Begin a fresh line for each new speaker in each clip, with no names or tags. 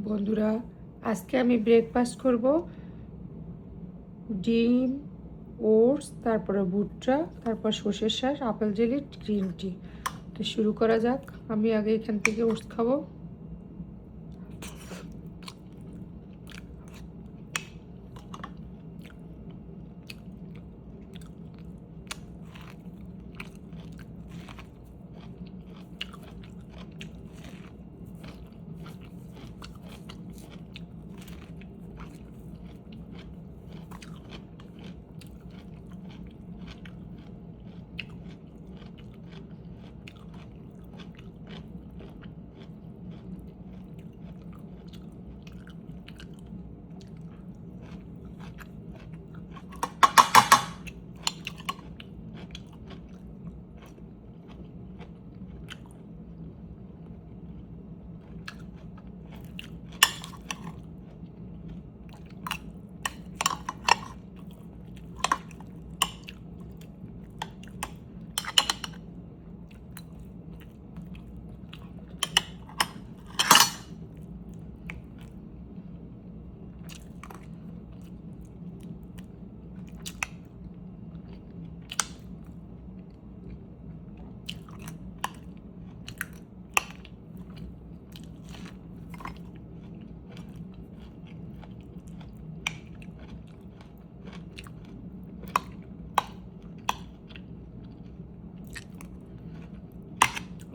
বন্ধুরা, আজকে আমি ব্রেকফাস্ট করব ডিম, ওটস, তারপরে ভুট্টা, তারপর সর্ষের শাঁস, আপেল জেলি, গ্রিন টি। তো শুরু করা যাক। আমি আগে এখান থেকে ওটস খাবো।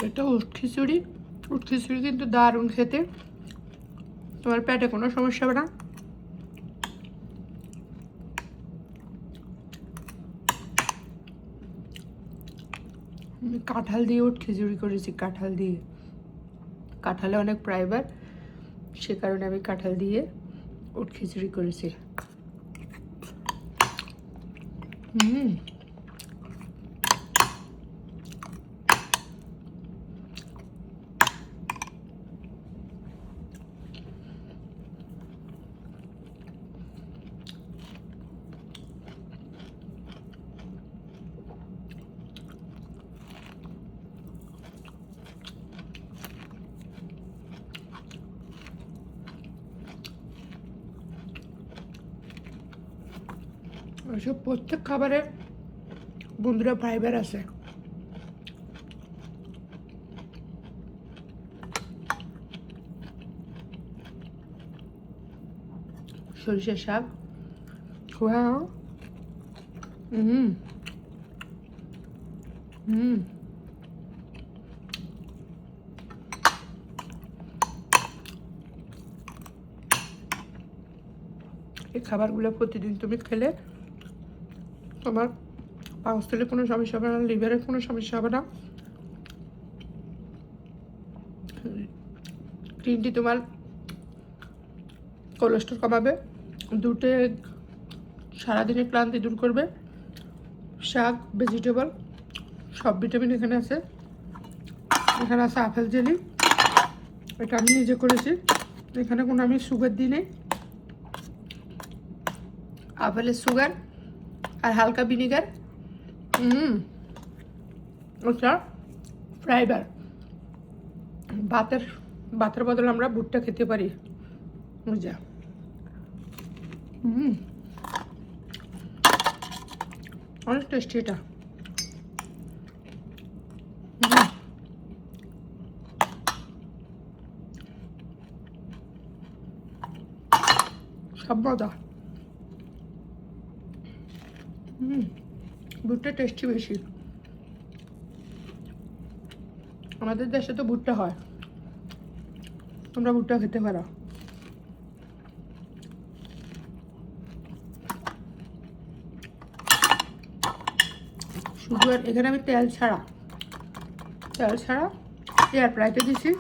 এটা উট খিচুড়ি। উট খিচুড়ি কিন্তু দারুণ খেতে। তোমার পেটে কোনো সমস্যা হবে না। আমি কাঁঠাল দিয়ে উট খিচুড়ি করেছি। কাঁঠাল দিয়ে, কাঁঠালে অনেক ফাইবার, সে কারণে আমি কাঁঠাল দিয়ে উট খিচুড়ি করেছি। ওইসব প্রত্যেক খাবারে বন্ধুরা ফাইবার আছে। সরিষার শাক, ওয়াও, এই খাবারগুলো প্রতিদিন তুমি খেলে তোমার পাকস্থলীর কোনো সমস্যা হবে না, লিভারের কোনো সমস্যা হবে না। গ্রিন টি তোমার কোলেস্ট্রল কমাবে, দুটো সারাদিনের ক্লান্তি দূর করবে। শাক, ভেজিটেবল, সব ভিটামিন এখানে আছে। এখানে আছে আপেল জেলি, এটা আমি নিজে করেছি। এখানে কোনো আমি সুগার দিই নেই। আপেলের সুগার আর হালকা ভিনিগার। ওটা ফাইবার। ভাতের বদলে আমরা ভুট্টা খেতে পারি। যা অনেক টেস্টি এটা। সব মজা। ভুট্টা টেস্টি বেশি। আমাদের দেশে তো ভুট্টা হয়, তোমরা ভুট্টা খেতে পারো। শুধু এখানে আমি তেল ছাড়া এয়ার ফ্রাইতে দিছি।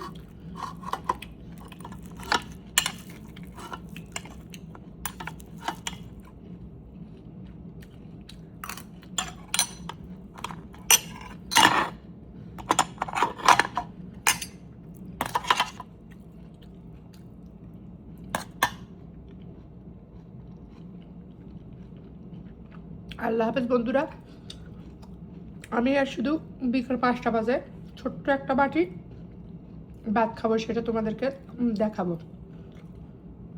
আল্লাহ হাফেজ বন্ধুরা। আমি আর শুধু বিকেল 5টা বাজে ছোট্ট একটা বাটি ভাত খাবো, সেটা তোমাদেরকে দেখাবো।